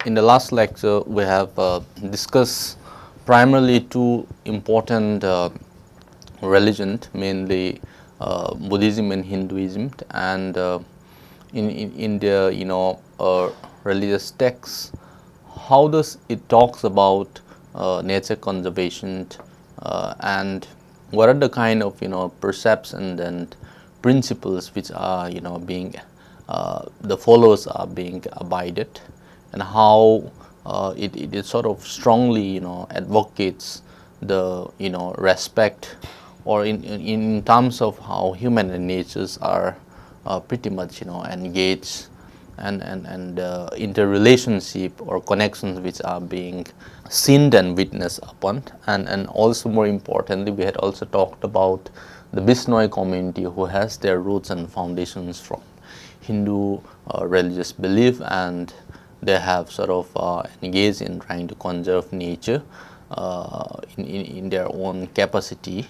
In the last lecture, we have discussed primarily two important religions, mainly Buddhism and Hinduism, and in the religious texts, how does it talks about nature conservation, and what are the kind of perceptions and principles which are being the followers are being abided, and how it is sort of strongly advocates the respect, or in terms of how human and natures are pretty much engaged, and interrelationship or connections which are being seen and witnessed upon, and also more importantly, we had also talked about the Bishnoi community, who has their roots and foundations from Hindu religious belief, and they have sort of engaged in trying to conserve nature in their own capacity.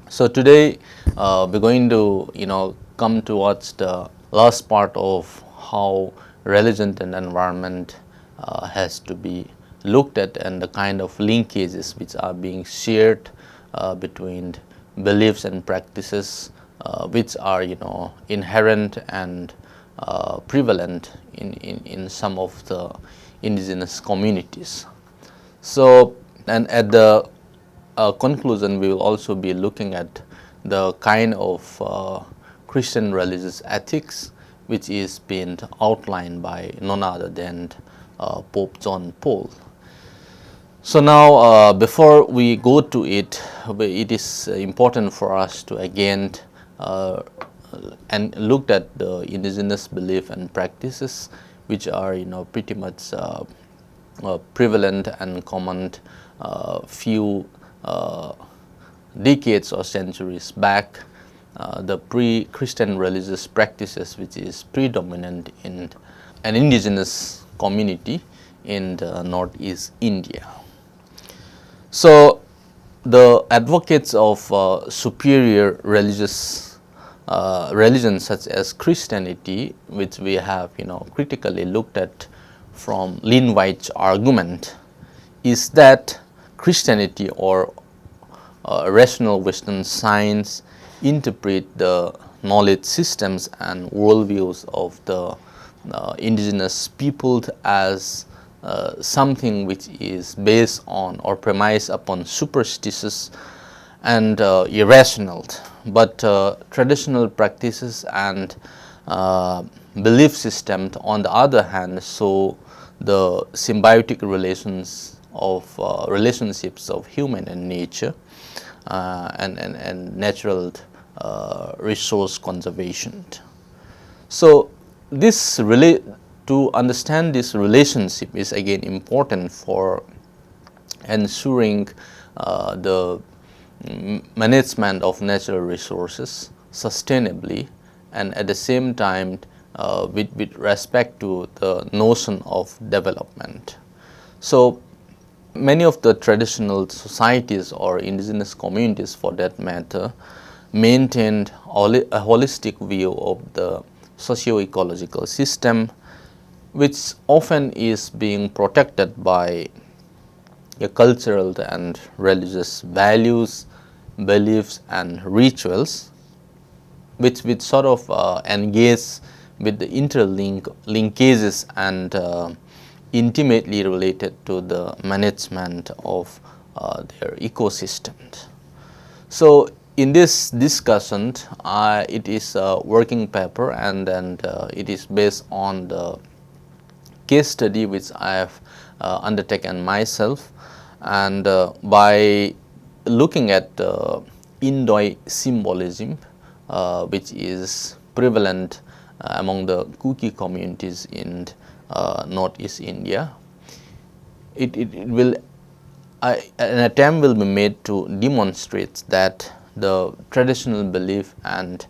So today we're going to come towards the last part of how religion and environment has to be looked at, and the kind of linkages which are being shared between beliefs and practices which are inherent and prevalent in some of the indigenous communities. So, and at the conclusion, we will also be looking at the kind of Christian religious ethics which is being outlined by none other than Pope John Paul. So now, before we go to it, it is important for us to again and look at the indigenous belief and practices which are pretty much prevalent and common few decades or centuries back. The pre-Christian religious practices which is predominant in an indigenous community in the northeast India. So the advocates of superior religious religions such as Christianity, which we have critically looked at from Lin White's argument, is that Christianity or rational Western science interpret the knowledge systems and worldviews of the indigenous people as something which is based on or premise upon superstitious and irrational, but traditional practices and belief systems on the other hand show the symbiotic relationships of human and nature, and natural resource conservation. So this to understand this relationship is again important for ensuring the management of natural resources sustainably, and at the same time with respect to the notion of development. So many of the traditional societies or indigenous communities for that matter maintained a holistic view of the socio-ecological system, which often is being protected by cultural and religious values, beliefs and rituals, which sort of engage with the linkages and intimately related to the management of their ecosystems. So in this discussion, it is a working paper, and it is based on the case study which I have undertaken myself, and by looking at Indoi symbolism which is prevalent among the Kuki communities in northeast India, it will an attempt will be made to demonstrate that the traditional belief and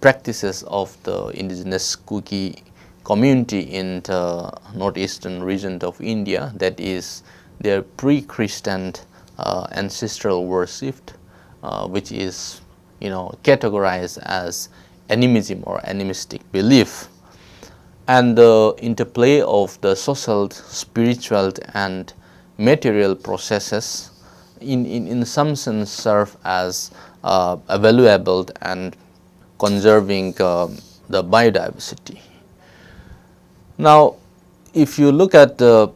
practices of the indigenous Kuki community in the northeastern region of India, that is their pre-Christian ancestral worship, which is categorized as animism or animistic belief, and the interplay of the social, spiritual and material processes in some sense serve as a valuable and conserving the biodiversity. Now, if you look at the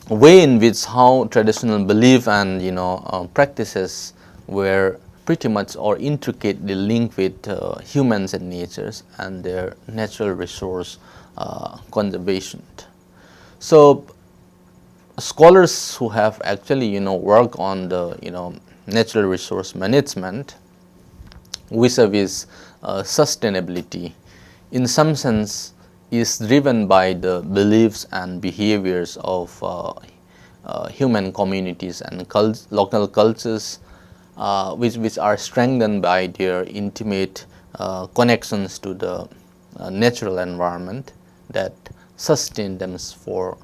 way in which how traditional belief and practices were pretty much or intricately linked with humans and natures and their natural resource conservation. So scholars who have actually worked on the natural resource management vis-a-vis sustainability in some sense is driven by the beliefs and behaviors of human communities and local cultures which are strengthened by their intimate connections to the natural environment that sustain them for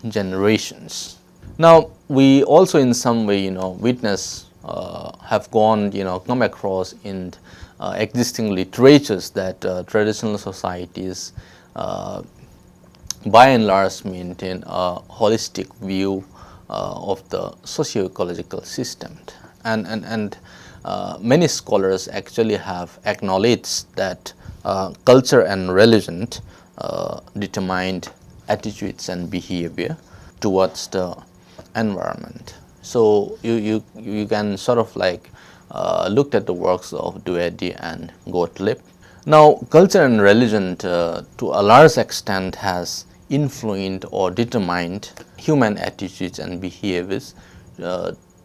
generations. Now, we also in some way witness have come across in existing literatures that traditional societies by and large maintain a holistic view of the socio-ecological system, and many scholars actually have acknowledged that culture and religion determined attitudes and behavior towards the environment. So you can sort of like look at the works of Guwahati and Gottlieb. Now, culture and religion to a large extent has influenced or determined human attitudes and behaviors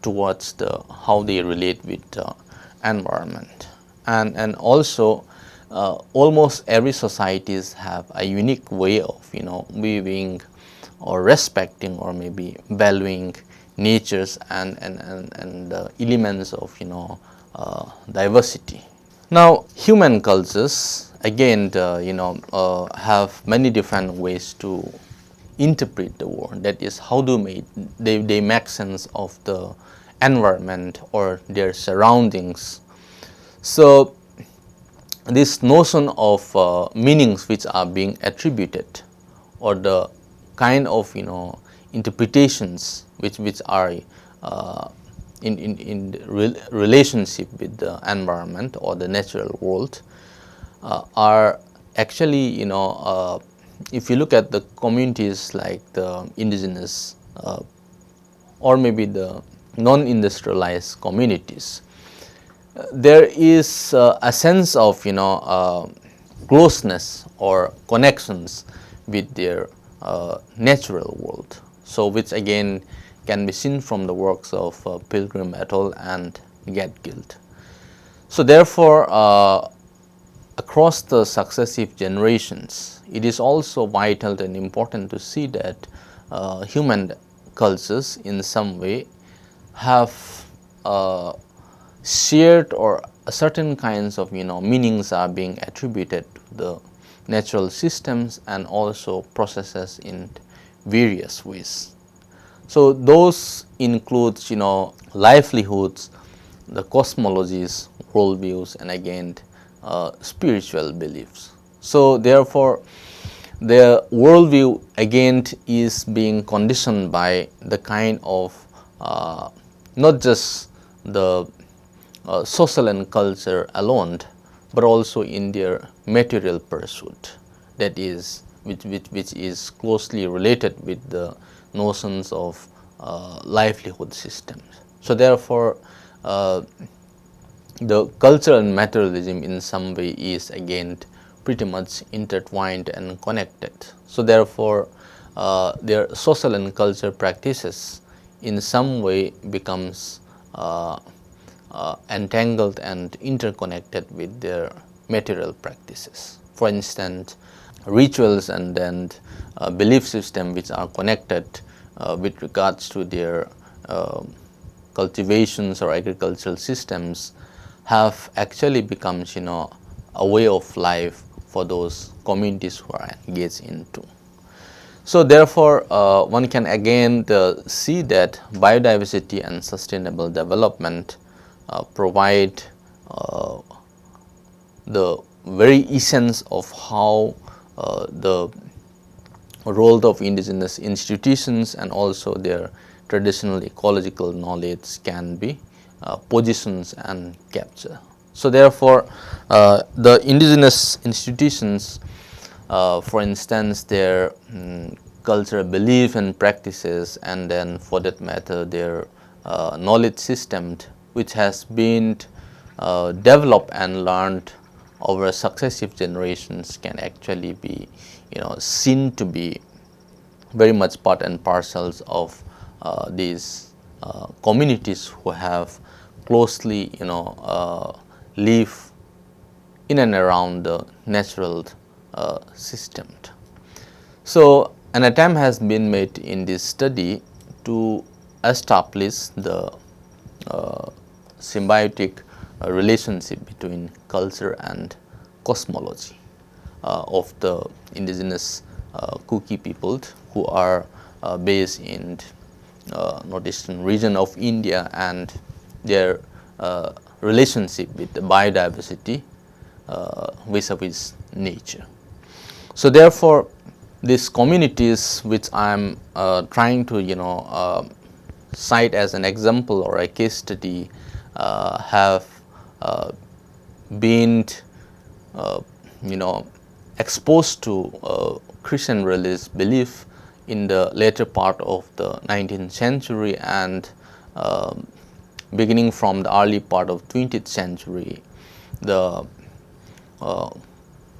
towards the how they relate with the environment, and also almost every societies have a unique way of viewing or respecting or maybe valuing natures and elements of diversity. Now, human cultures again have many different ways to interpret the world. That is, how do they make sense of the environment or their surroundings. So this notion of meanings which are being attributed or the kind of interpretations which are in relationship with the environment or the natural world are actually if you look at the communities like the indigenous or maybe the non-industrialized communities, there is a sense of closeness or connections with their natural world. So which again can be seen from the works of Pilgrim et al. And Gatgill. So therefore, across the successive generations, it is also vital and important to see that human cultures in some way have shared or certain kinds of meanings are being attributed to the natural systems and also processes in various ways. So those includes livelihoods, the cosmologies, worldviews, and again spiritual beliefs. So therefore, the worldview again is being conditioned by the kind of not just the social and culture alone, but also in their material pursuit, that is which is closely related with the notions of livelihood systems. So therefore, the culture and materialism in some way is again pretty much intertwined and connected. So therefore, their social and culture practices in some way becomes entangled and interconnected with their material practices. For instance, rituals and then belief system which are connected with regards to their cultivations or agricultural systems have actually become a way of life for those communities who are engaged into. So therefore, one can again see that biodiversity and sustainable development provide the very essence of how the role of indigenous institutions and also their traditional ecological knowledge can be positions and capture. So therefore, the indigenous institutions, for instance, their cultural belief and practices, and then for that matter their knowledge system, which has been developed and learned over successive generations, can actually be seen to be very much part and parcels of these communities who have closely live in and around the natural system. So an attempt has been made in this study to establish the symbiotic relationship between culture and cosmology of the indigenous Kuki people who are based in northeastern region of India, and their relationship with the biodiversity vis-a-vis nature. So therefore, these communities which I am trying to cite as an example or a case study have been exposed to Christian religious belief in the later part of the 19th century, and beginning from the early part of 20th century, the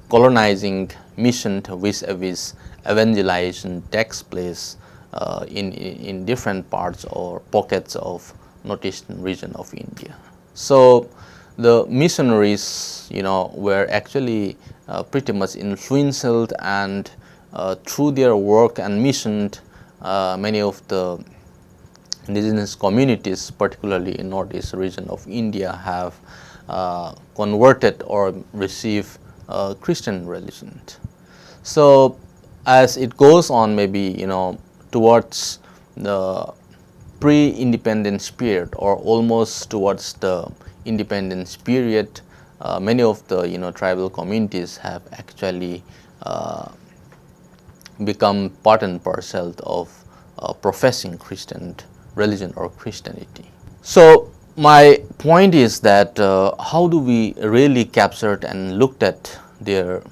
colonizing mission vis-a-vis evangelization takes place in different parts or pockets of northeastern region of India. So the missionaries were actually pretty much influential, and through their work and mission, many of the indigenous communities, particularly in northeast region of India, have converted or received Christian religion. So as it goes on, maybe towards the pre-independence period or almost towards the independence period, many of the tribal communities have actually become part and parcel of professing Christian religion or Christianity. So my point is that how do we really captured and looked at their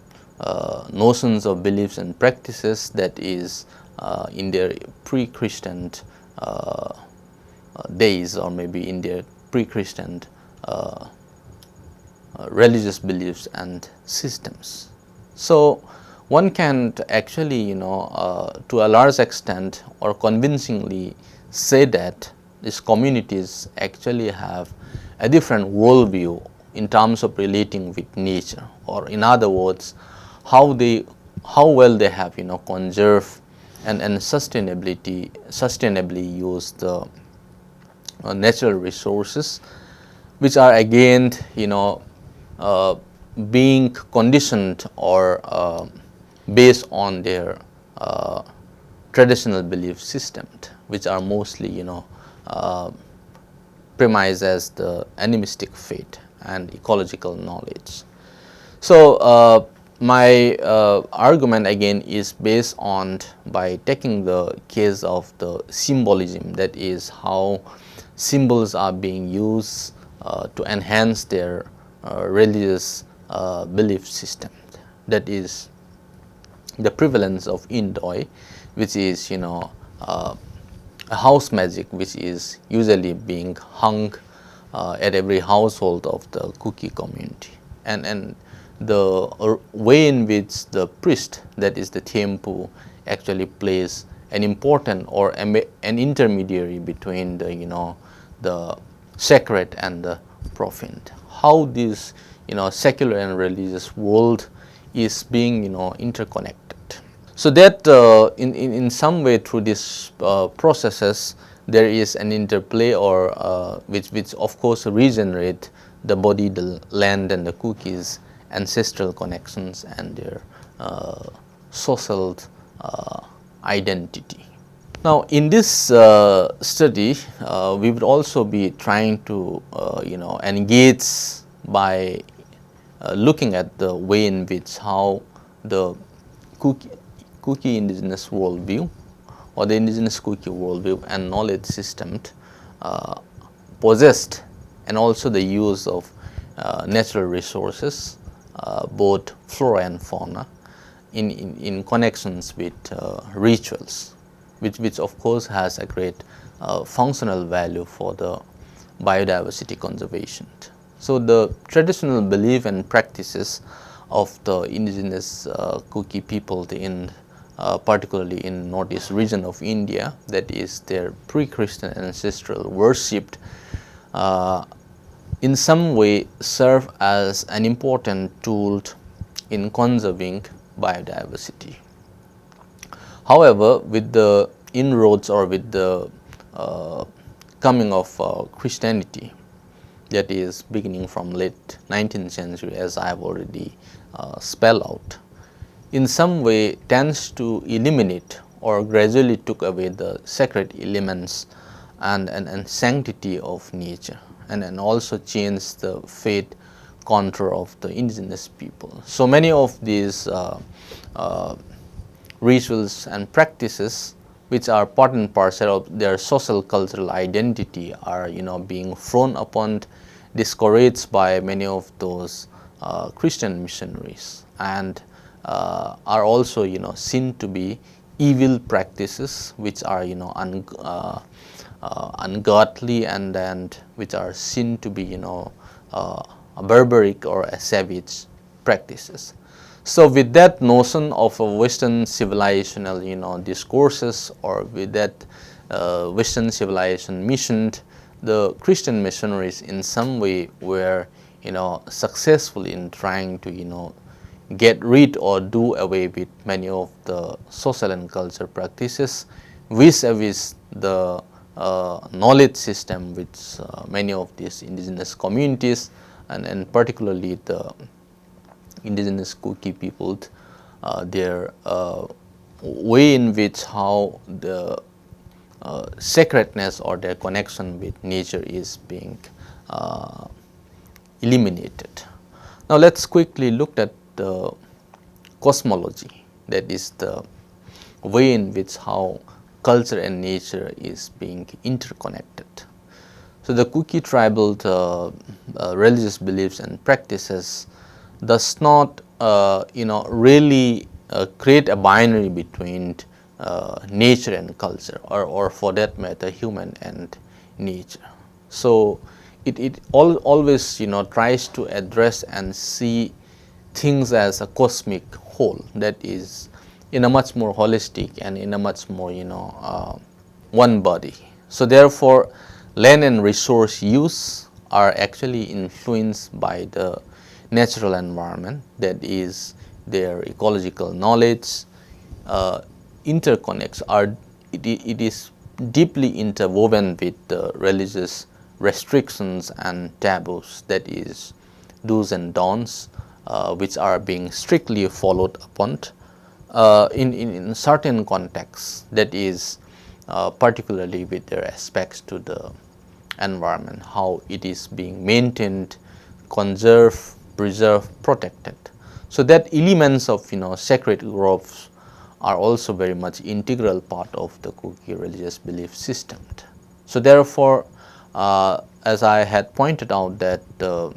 notions of beliefs and practices that is in their pre-Christian days, or maybe in their pre-Christian religious beliefs and systems. So one can actually to a large extent or convincingly say that these communities actually have a different worldview in terms of relating with nature, or in other words, how well they have conserve and sustainably use the natural resources, which are again being conditioned or based on their traditional belief system, which are mostly premised as the animistic faith and ecological knowledge. So my argument again is based on by taking the case of the symbolism, that is how symbols are being used to enhance their religious belief system, that is the prevalence of indoi, which is a house magic which is usually being hung at every household of the Kuki community, and the way in which the priest, that is the Thempu, actually plays an important or an intermediary between the sacred and the profane. How this secular and religious world is being interconnected. So that in some way through these processes there is an interplay or which of course regenerate the body, the land, and the Kukis ancestral connections and their social identity. Now in this study we would also be trying to engage by looking at the way in which how the Kuki, Kuki indigenous worldview or the indigenous Kuki worldview and knowledge system possessed, and also the use of natural resources, both flora and fauna, in connections with rituals, which of course has a great functional value for the biodiversity conservation. So the traditional belief and practices of the indigenous Kuki people in particularly in northeast region of India, that is their pre-Christian ancestral worshipped, in some way serve as an important tool in conserving biodiversity. However, with the inroads or with the coming of Christianity, that is beginning from late 19th century, as I have already spelled out, in some way tends to eliminate or gradually took away the sacred elements and sanctity of nature, and also changed the faith contour of the indigenous people. So many of these rituals and practices, which are part and parcel of their social cultural identity, are being frowned upon, discouraged by many of those Christian missionaries, and are also seen to be evil practices, which are ungodly, and which are seen to be barbaric or a savage practices. So with that notion of a Western civilizational discourses, or with that Western civilization mission, the Christian missionaries in some way were successful in trying to get rid or do away with many of the social and cultural practices vis-a-vis the knowledge system which many of these indigenous communities and particularly the indigenous Kuki people, their way in which how the sacredness or their connection with nature is being eliminated. Now let us quickly look at the cosmology, that is the way in which how culture and nature is being interconnected. So the Kuki tribal religious beliefs and practices does not really create a binary between nature and culture, or for that matter human and nature. So it always tries to address and see things as a cosmic whole, that is in a much more holistic and in a much more one body. So therefore land and resource use are actually influenced by the natural environment, that is their ecological knowledge interconnects, it is deeply interwoven with the religious restrictions and taboos, that is do's and don'ts, which are being strictly followed upon in certain contexts, that is particularly with their aspects to the environment, how it is being maintained, conserved, preserved, protected. So that elements of sacred groves are also very much integral part of the Kuki religious belief system. So therefore, as I had pointed out, that the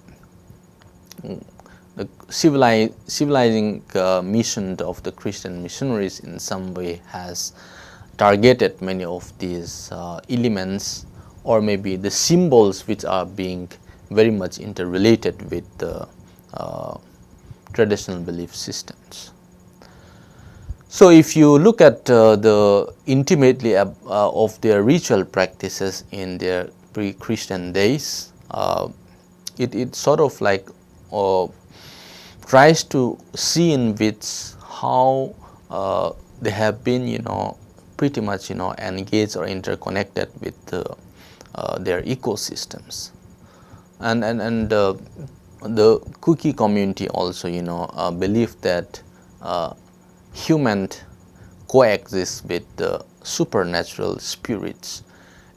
civilizing mission of the Christian missionaries in some way has targeted many of these elements, or maybe the symbols which are being very much interrelated with the traditional belief systems. So if you look at the intimately of their ritual practices in their pre-Christian days, it sort of like tries to see in which how they have been pretty much engaged or interconnected with their ecosystems, and the Kuki community also believe that human coexist with the supernatural spirits,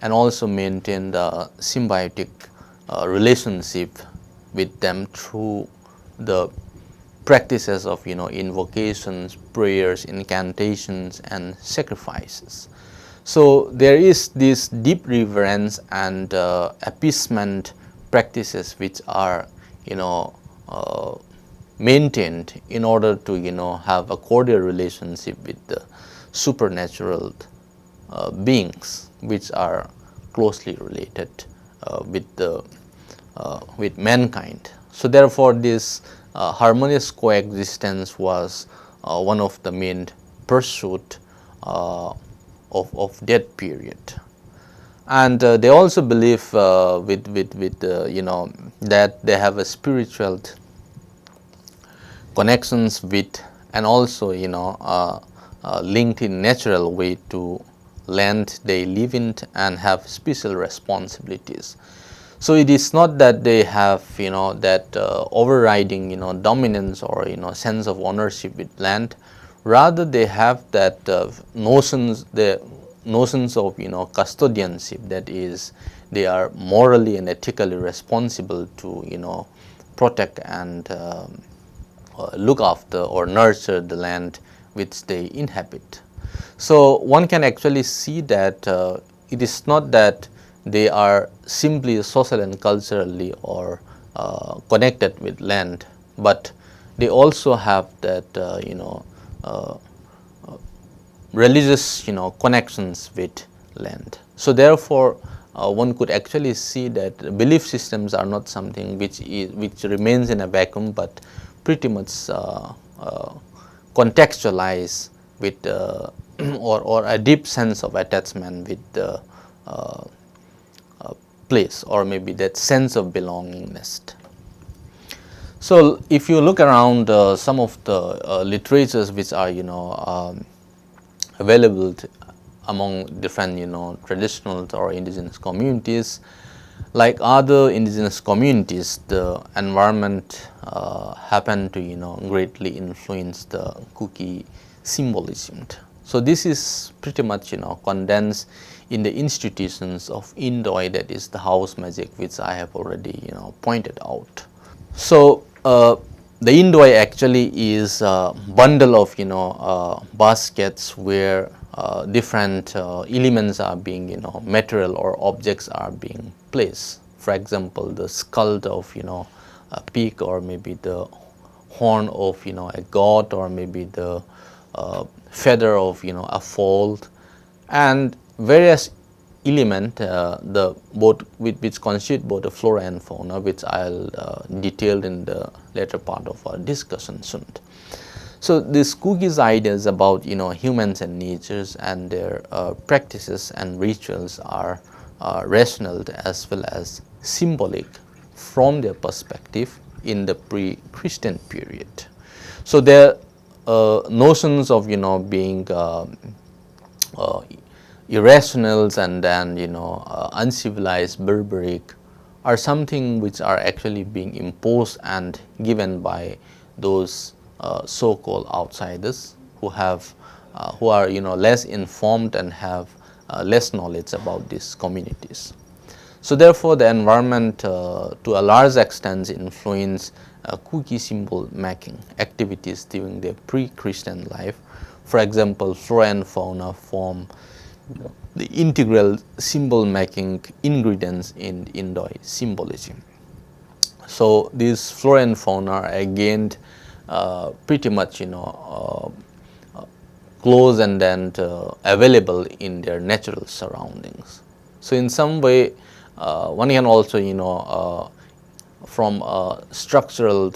and also maintain the symbiotic relationship with them through the practices of invocations, prayers, incantations, and sacrifices. So there is this deep reverence and appeasement practices which are maintained in order to have a cordial relationship with the supernatural beings which are closely related with mankind. So therefore this harmonious coexistence was one of the main pursuit of that period. And they also believe that they have a spiritual connections with, and also linked in natural way to land they live in and have special responsibilities. So it is not that they have that overriding dominance or sense of ownership with land. Rather they have that notions of custodianship, that is, they are morally and ethically responsible to protect and look after or nurture the land which they inhabit. So one can actually see that it is not that they are simply social and culturally or connected with land, but they also have that religious connections with land. So therefore one could actually see that belief systems are not something which remains in a vacuum, but pretty much contextualized with or a deep sense of attachment with the place, or maybe that sense of belongingness. So if you look around some of the literatures which are available among different traditional or indigenous communities, like other indigenous communities, the environment happened to greatly influence the Kuki symbolism. So this is pretty much condensed in the institutions of Indoi, that is the house magic, which I have already pointed out. So the Indoi actually is a bundle of baskets where different elements are being material or objects are being placed. For example, the skull of a pig, or maybe the horn of a goat, or maybe the feather of a fowl, and various element the both which constitute both the flora and fauna, which I'll detail in the later part of our discussion soon. So this Kuki's ideas about humans and natures and their practices and rituals are rational as well as symbolic from their perspective in the pre-Christian period. So their notions of being irrationals and then uncivilized, barbaric, are something which are actually being imposed and given by those so-called outsiders who have who are less informed and have less knowledge about these communities. So therefore the environment to a large extent influenced Kuki symbol making activities during their pre-Christian life. For example, flora and fauna form the integral symbol making ingredients in Indoi symbolism. So these flora and fauna are again pretty much close and then available in their natural surroundings. So in some way one can also from a structural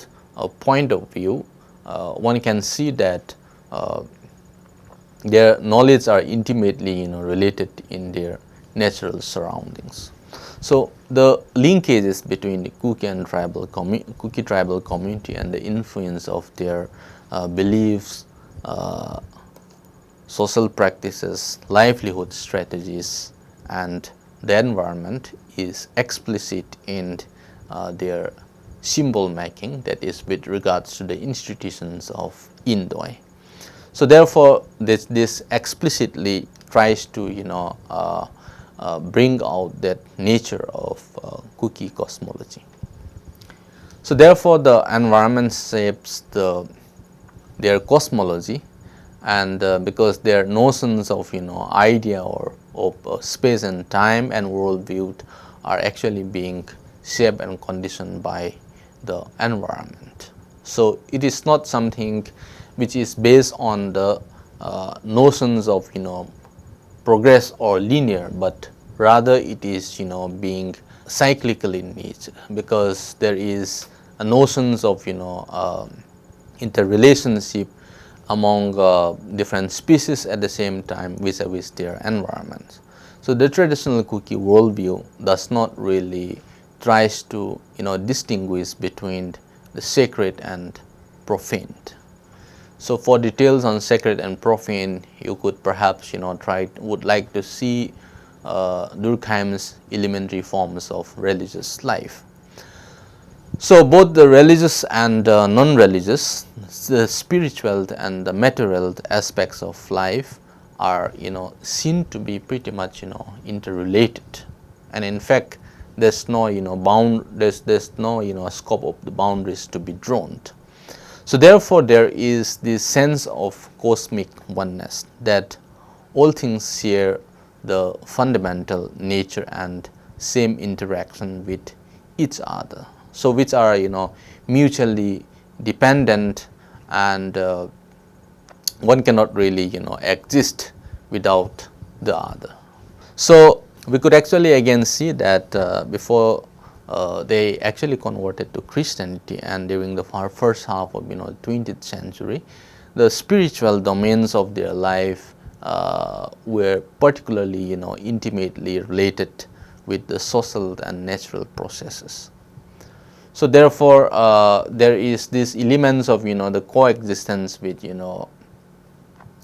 point of view one can see that their knowledge are intimately related in their natural surroundings. So the linkages between the Kuki tribal community and the influence of their beliefs, social practices, livelihood strategies, and the environment is explicit in their symbol making, that is with regards to the institutions of Indoi. So therefore this explicitly tries to bring out that nature of Kuki cosmology. So therefore, the environment shapes their cosmology, and because their notions of idea or of space and time and worldview are actually being shaped and conditioned by the environment. So it is not something which is based on the notions of progress or linear, but rather it is being cyclical in nature, because there is a notions of interrelationship among different species at the same time vis-a-vis their environments. So the traditional Kuki worldview does not really tries to distinguish between the sacred and profane. So for details on sacred and profane, you could perhaps would like to see Durkheim's elementary forms of religious life. So both the religious and non-religious, the spiritual and the material aspects of life are seen to be pretty much interrelated, and in fact there's no there's no scope of the boundaries to be drawn. So therefore there is this sense of cosmic oneness, that all things share the fundamental nature and same interaction with each other, so which are mutually dependent, and one cannot really exist without the other. So we could actually again see that before they actually converted to Christianity, and during the first half of 20th century, the spiritual domains of their life were particularly intimately related with the social and natural processes. So therefore there is this elements of the coexistence with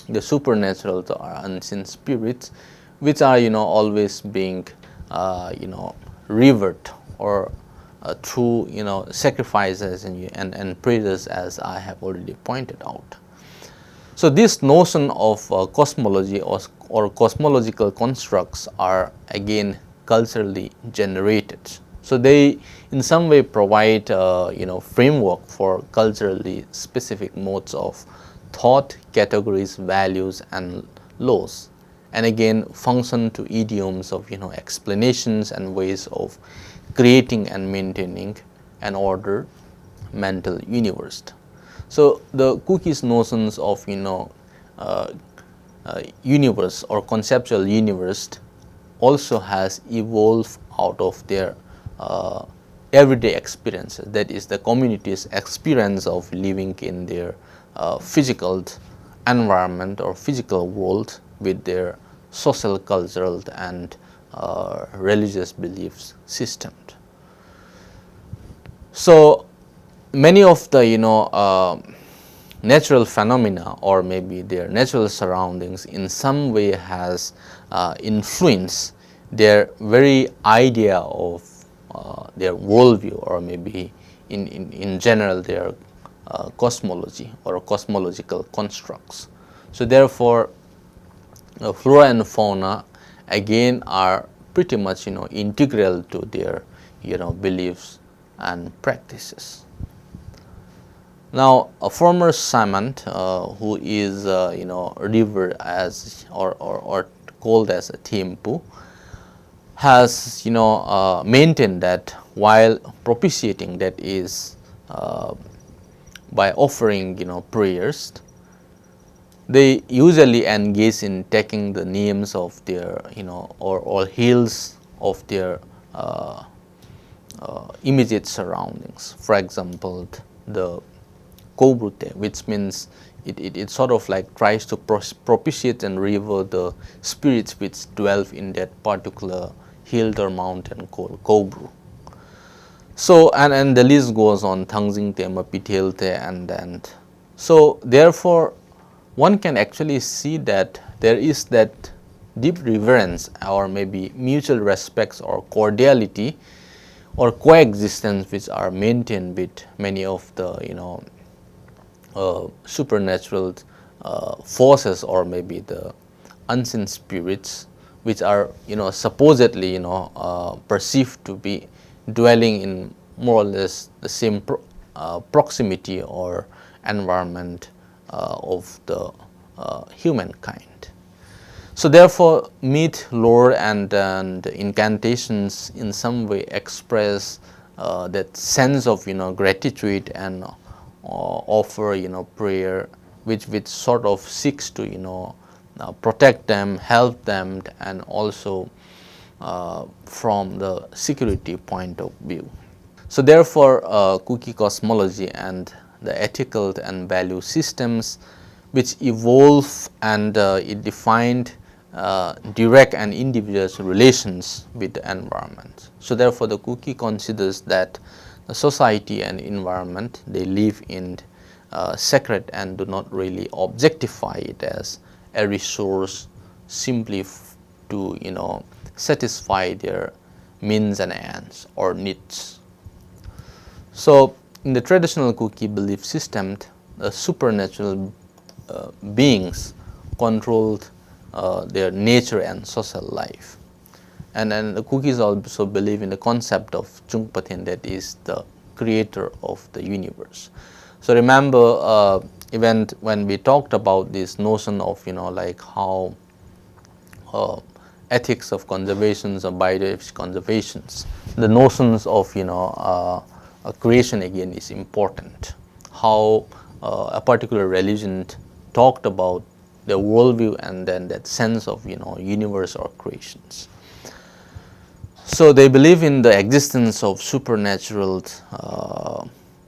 the supernatural or unseen spirits, which are always being revered or through sacrifices and prayers, as I have already pointed out. So this notion of cosmology or cosmological constructs are again culturally generated. So they in some way provide framework for culturally specific modes of thought, categories, values and laws, and again function to idioms of explanations and ways of creating and maintaining an ordered mental universe. So the Kuki's notions of universe or conceptual universe also has evolved out of their everyday experiences, that is the community's experience of living in their physical environment or physical world with their social, cultural and religious beliefs systems. So many of the natural phenomena or maybe their natural surroundings in some way has influenced their very idea of their worldview, or maybe in general their cosmology or cosmological constructs. So therefore flora and fauna again are pretty much integral to their beliefs and practices. Now a former shaman who is revered as or called as a Thimphu has maintained that while propitiating, that is by offering prayers, they usually engage in taking the names of their or hills of their immediate surroundings. For example, the Kobrute, which means it sort of like tries to propitiate and revere the spirits which dwell in that particular hill or mountain called Kobru. So and the list goes on, Tangzing Tema, Pitelte, and so therefore one can actually see that there is that deep reverence or maybe mutual respects or cordiality or coexistence which are maintained with many of the supernatural forces or maybe the unseen spirits, which are supposedly perceived to be dwelling in more or less the same proximity or environment of the humankind. So therefore, myth, lore, and incantations in some way express that sense of gratitude and offer prayer, which sort of seeks to protect them, help them, and also from the security point of view. So therefore, cookie cosmology and the ethical and value systems which evolve and it defined direct and individual relations with the environment. So therefore, the cookie considers that the society and environment they live in sacred and do not really objectify it as a resource simply to satisfy their means and ends or needs. So in the traditional cookie belief system, the supernatural beings controlled their nature and social life. And then the cookies also believe in the concept of Chungpathin, that is the creator of the universe. So remember, even when we talked about this notion of like how ethics of conservations or biodiversity conservations, the notions of creation again is important. How a particular religion talked about the worldview and then that sense of universe or creations. So they believe in the existence of supernatural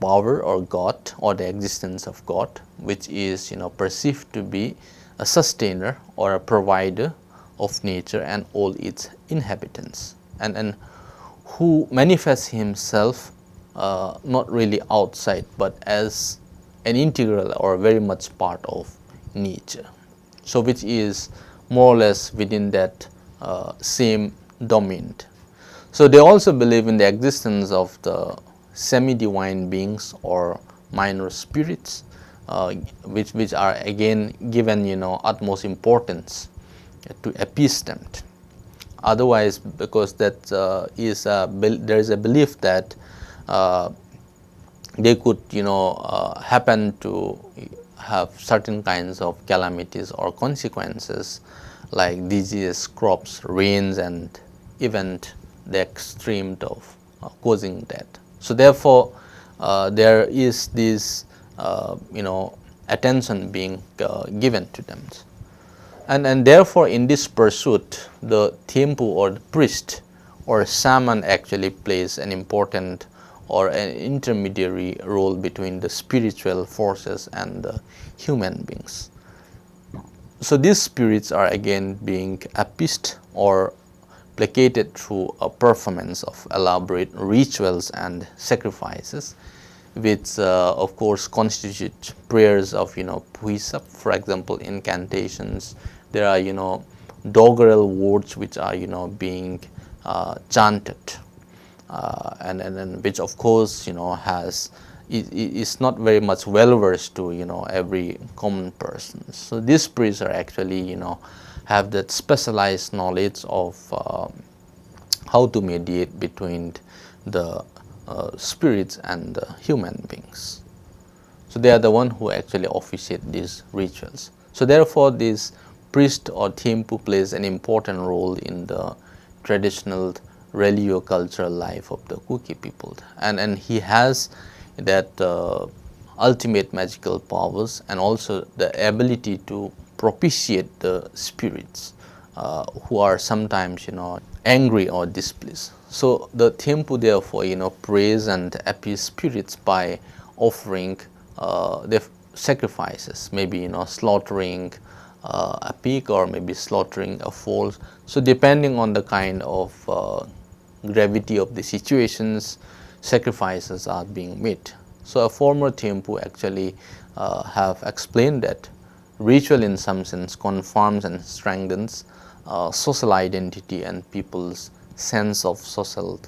power or God, or the existence of God, which is perceived to be a sustainer or a provider of nature and all its inhabitants, and who manifests himself not really outside but as an integral or very much part of nature. So which is more or less within that same domain. So they also believe in the existence of the semi-divine beings or minor spirits, which are again given utmost importance to appease them. Otherwise, because that there is a belief that they could happen to have certain kinds of calamities or consequences like disease, crops, rains, and even the extreme of causing death. So therefore, there is this attention being given to them. And therefore, in this pursuit, the Thempu or the priest or shaman actually plays an important or an intermediary role between the spiritual forces and the human beings. So these spirits are again being appeased or placated through a performance of elaborate rituals and sacrifices, which of course constitute prayers of puisap, for example incantations. There are doggerel words which are being chanted, and which of course has is not very much well versed to every common person. So these priests are actually have that specialized knowledge of how to mediate between the spirits and the human beings. So they are the one who actually officiate these rituals. So therefore, this priest or Thempu plays an important role in the traditional religio-cultural life of the Kuki people, and he has that ultimate magical powers and also the ability to propitiate the spirits who are sometimes angry or displeased. So the Thempu therefore praise and appease spirits by offering their sacrifices, maybe slaughtering a pig or maybe slaughtering a foal. So depending on the kind of gravity of the situations, sacrifices are being made. So a former Thempu actually have explained that ritual in some sense confirms and strengthens social identity and people's sense of social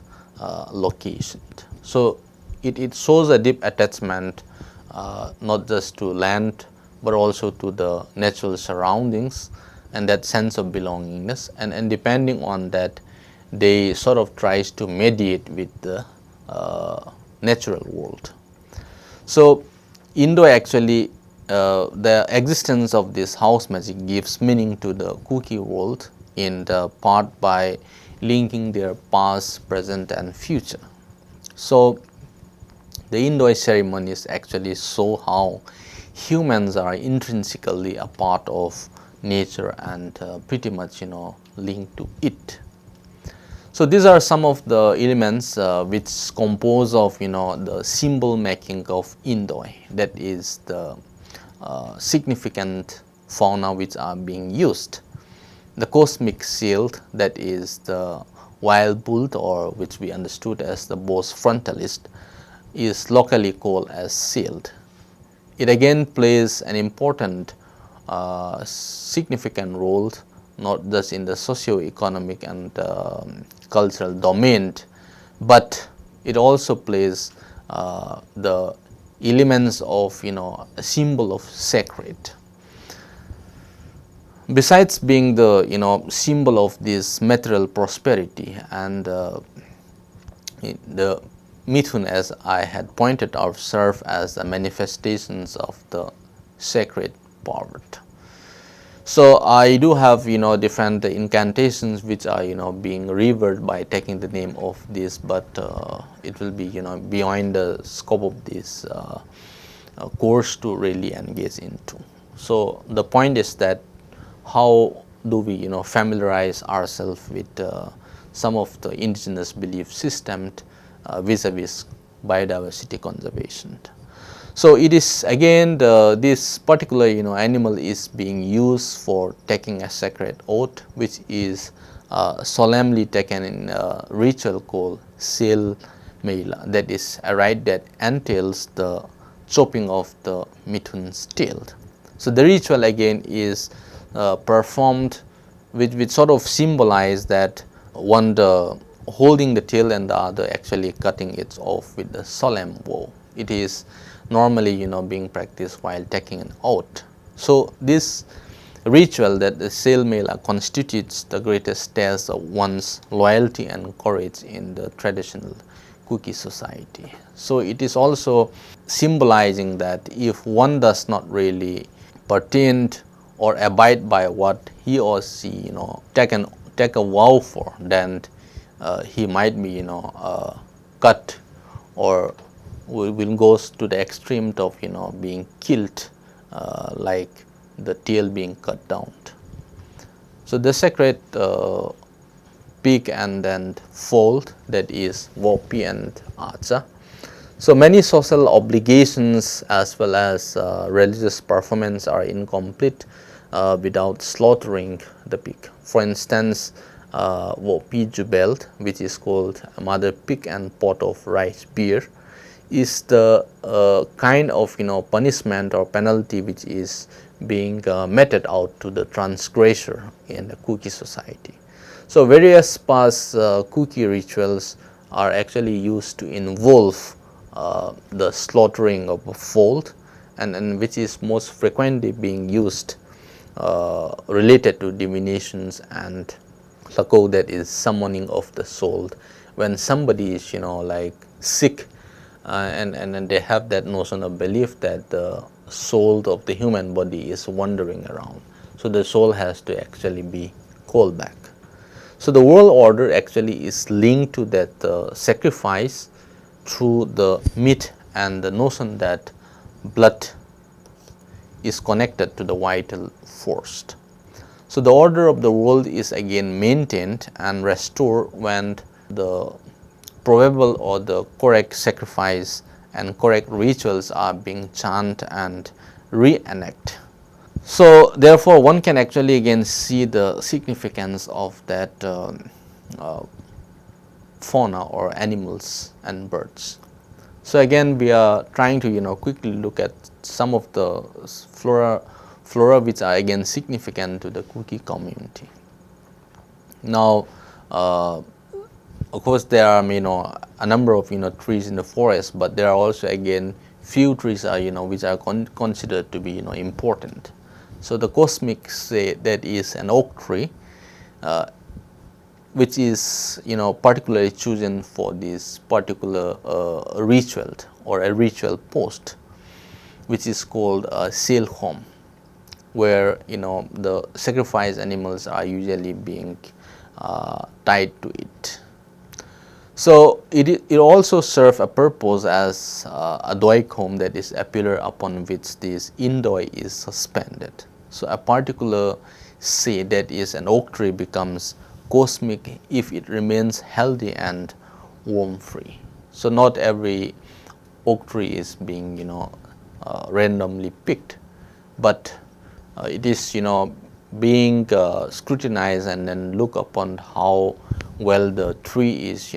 location. So it shows a deep attachment not just to land but also to the natural surroundings and that sense of belongingness, and depending on that they sort of tries to mediate with the natural world. So, Indo actually the existence of this house magic gives meaning to the cookie world in the part by linking their past, present and future. So, the Indo ceremonies actually show how humans are intrinsically a part of nature and pretty much linked to it. So, these are some of the elements which compose of the symbol making of Indoi, that is the significant fauna which are being used. The cosmic shield, that is the wild bull, or which we understood as the Bos frontalis, is locally called as shield. It again plays an important significant role not just in the socio-economic and cultural domain, but it also plays the elements of a symbol of sacred. Besides being the symbol of this material prosperity, and the Mithun, as I had pointed out, serve as the manifestations of the sacred power. So, I do have different incantations which are being revered by taking the name of this, but it will be beyond the scope of this course to really engage into. So, the point is that how do we familiarize ourselves with some of the indigenous belief systems vis-a-vis biodiversity conservation. So, it is again this particular animal is being used for taking a sacred oath, which is solemnly taken in a ritual called Sel Meila, that is a rite that entails the chopping of the Mithun's tail. So, the ritual again is performed which sort of symbolize that one holding the tail and the other actually cutting it off with the solemn vow. It is normally being practiced while taking an oath. So, this ritual, that the Sel Mela, constitutes the greatest test of one's loyalty and courage in the traditional Kuki society. So, it is also symbolizing that if one does not really pertain or abide by what he or she take a vow for, then he might be cut, or will goes to the extreme of being killed, like the tail being cut down. So, the sacred pig and then fold, that is Wopi and Acha. So, many social obligations as well as religious performance are incomplete without slaughtering the pig. For instance, Wopi Jubelt, which is called mother pig and pot of rice beer, is the kind of punishment or penalty which is being meted out to the transgressor in the Kuki society. So, various past Kuki rituals are actually used to involve the slaughtering of a fold, and which is most frequently being used related to divinations and Lako, that is summoning of the soul. When somebody is like sick, and they have that notion of belief that the soul of the human body is wandering around. So, the soul has to actually be called back. So, the world order actually is linked to that sacrifice through the myth and the notion that blood is connected to the vital force. So, the order of the world is again maintained and restored when the probable or the correct sacrifice and correct rituals are being chanted and reenacted. So, therefore, one can actually again see the significance of that fauna or animals and birds. So, again we are trying to quickly look at some of the flora which are again significant to the Kuki community. Now, of course, there are a number of trees in the forest, but there are also again few trees are which are considered to be important. So, the cosmic say that is an oak tree. which is particularly chosen for this particular ritual or a ritual post, which is called a sale home, where the sacrificed animals are usually being tied to it. So it also serves a purpose as a doi home, that is a pillar upon which this indoi is suspended. So a particular say, that is an oak tree, becomes cosmic if it remains healthy and worm free. So not every oak tree is being randomly picked, but it is being scrutinized and then look upon how well the tree is,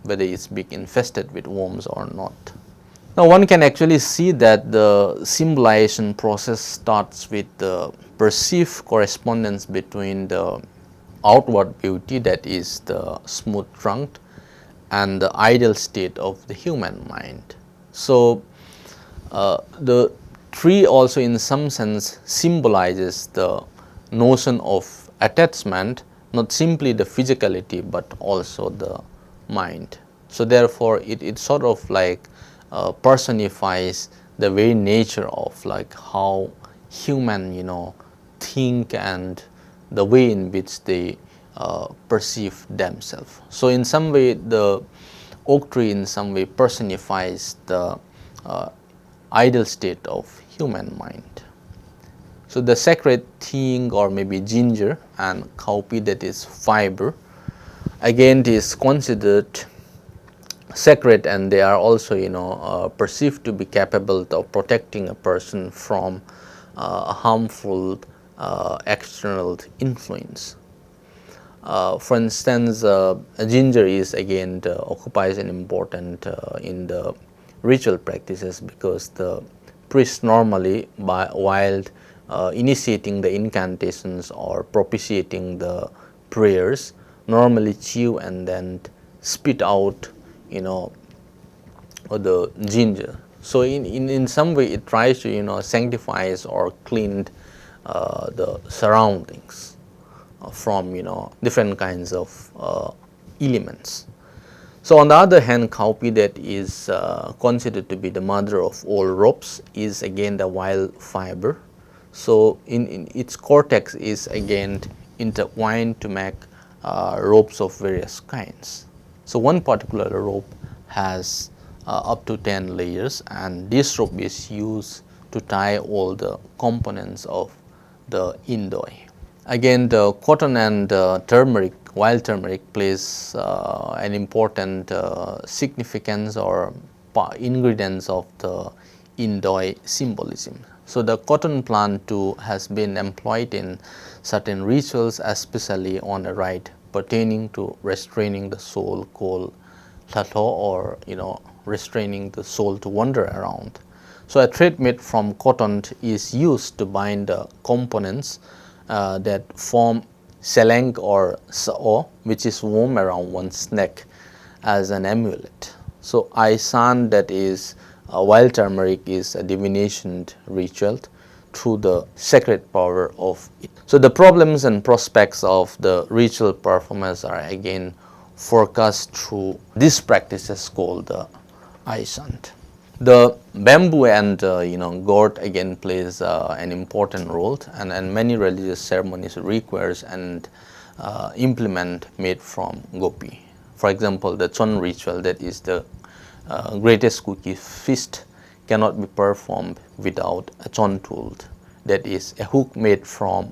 whether it's being infested with worms or not. Now one can actually see that the symbolization process starts with the perceived correspondence between the outward beauty, that is the smooth trunk, and the ideal state of the human mind. So the tree also in some sense symbolizes the notion of attachment, not simply the physicality but also the mind. So therefore it sort of like personifies the very nature of like how human think and the way in which they perceive themselves. So in some way the oak tree in some way personifies the ideal state of human mind. So the sacred thing, or maybe ginger and kaupi, that is fiber, again it is considered sacred, and they are also perceived to be capable of protecting a person from harmful external influence. For instance, ginger is again occupies an important in the ritual practices, because the priest normally while initiating the incantations or propitiating the prayers normally chew and then spit out the ginger. So in some way it tries to sanctifies or clean the surroundings from different kinds of elements. So on the other hand, kaupi, that is considered to be the mother of all ropes, is again the wild fiber. So in its cortex is again intertwined to make ropes of various kinds. So one particular rope has up to 10 layers, and this rope is used to tie all the components of the indoi. Again, the cotton and turmeric, wild turmeric, plays an important significance or ingredients of the indoi symbolism. So the cotton plant too has been employed in certain rituals, especially on a rite pertaining to restraining the soul, called thato, or restraining the soul to wander around. So a thread made from cotton is used to bind the components that form seleng or sao, which is worn around one's neck as an amulet. So aisan, that is wild turmeric, is a divination ritual through the sacred power of it. So the problems and prospects of the ritual performance are again forecast through these practices called the aisan. The bamboo and gourd again plays an important role, and many religious ceremonies requires and implement made from gopi. For example, the chon ritual, that is the greatest cookie feast, cannot be performed without a chon tool, that is a hook made from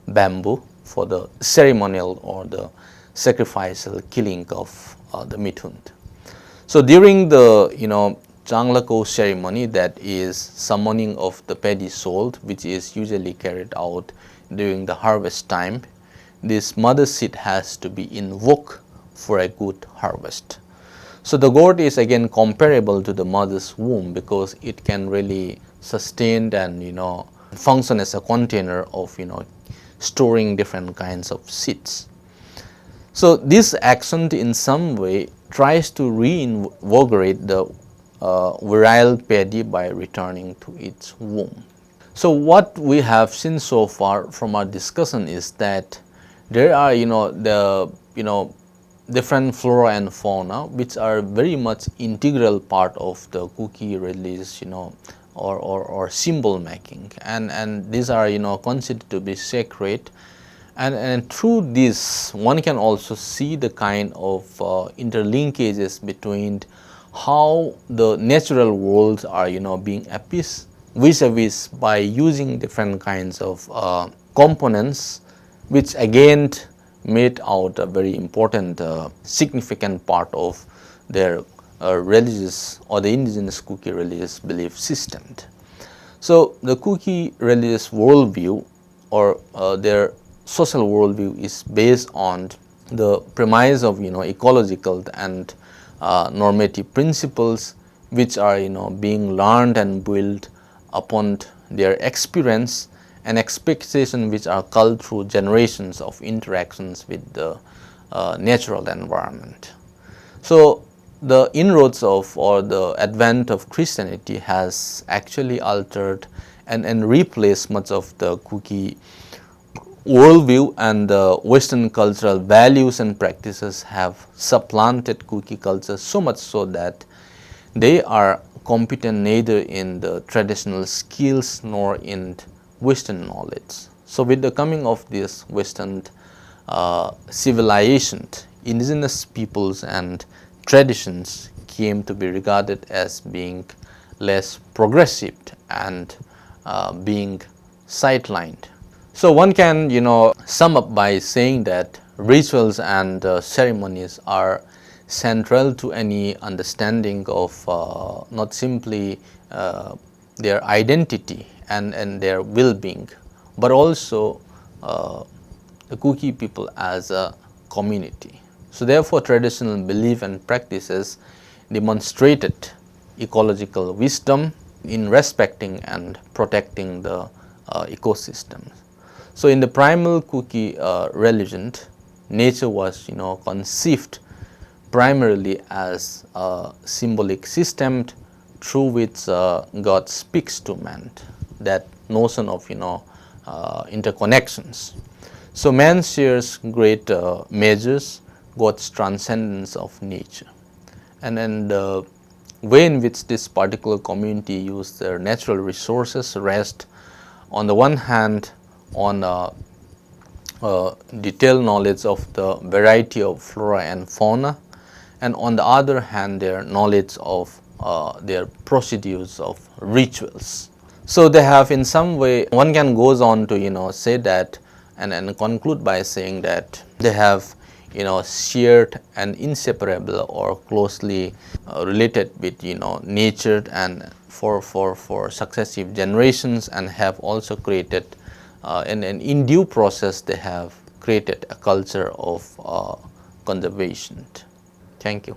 bamboo for the ceremonial or the sacrificial killing of the mithun. So during the Changlako ceremony, that is summoning of the paddy soul, which is usually carried out during the harvest time, this mother seed has to be invoked for a good harvest. So the gourd is again comparable to the mother's womb, because it can really sustain and function as a container of storing different kinds of seeds. So this action in some way tries to reinvigorate the virile paddy by returning to its womb. So what we have seen so far from our discussion is that there are the different flora and fauna which are very much integral part of the Kuki religious, or symbol making, and these are considered to be sacred, and through this one can also see the kind of interlinkages between how the natural worlds are being appeased vis-a-vis by using different kinds of components, which again made out a very important significant part of their religious or the indigenous Kuki religious belief system. So the Kuki religious worldview or their social worldview is based on the premise of ecological and normative principles which are being learned and built upon their experience and expectation, which are culled through generations of interactions with the natural environment. So the inroads of or the advent of Christianity has actually altered and replaced much of the Kuki worldview, and the Western cultural values and practices have supplanted Kuki culture so much so that they are competent neither in the traditional skills nor in Western knowledge. So with the coming of this Western civilization, indigenous peoples and traditions came to be regarded as being less progressive and being sidelined. So one can sum up by saying that rituals and ceremonies are central to any understanding of not simply their identity and their well-being, but also the Kuki people as a community. So therefore traditional belief and practices demonstrated ecological wisdom in respecting and protecting the ecosystem. So in the primal Kuki religion, nature was conceived primarily as a symbolic system through which God speaks to man, that notion of interconnections. So man shares great measures God's transcendence of nature, and then the way in which this particular community use their natural resources rest on the one hand on detailed knowledge of the variety of flora and fauna, and on the other hand their knowledge of their procedures of rituals. So they have in some way, one can goes on to say that and conclude by saying that they have shared and inseparable or closely related with nature and for successive generations, and have also created in due process they have created a culture of conservation. Thank you.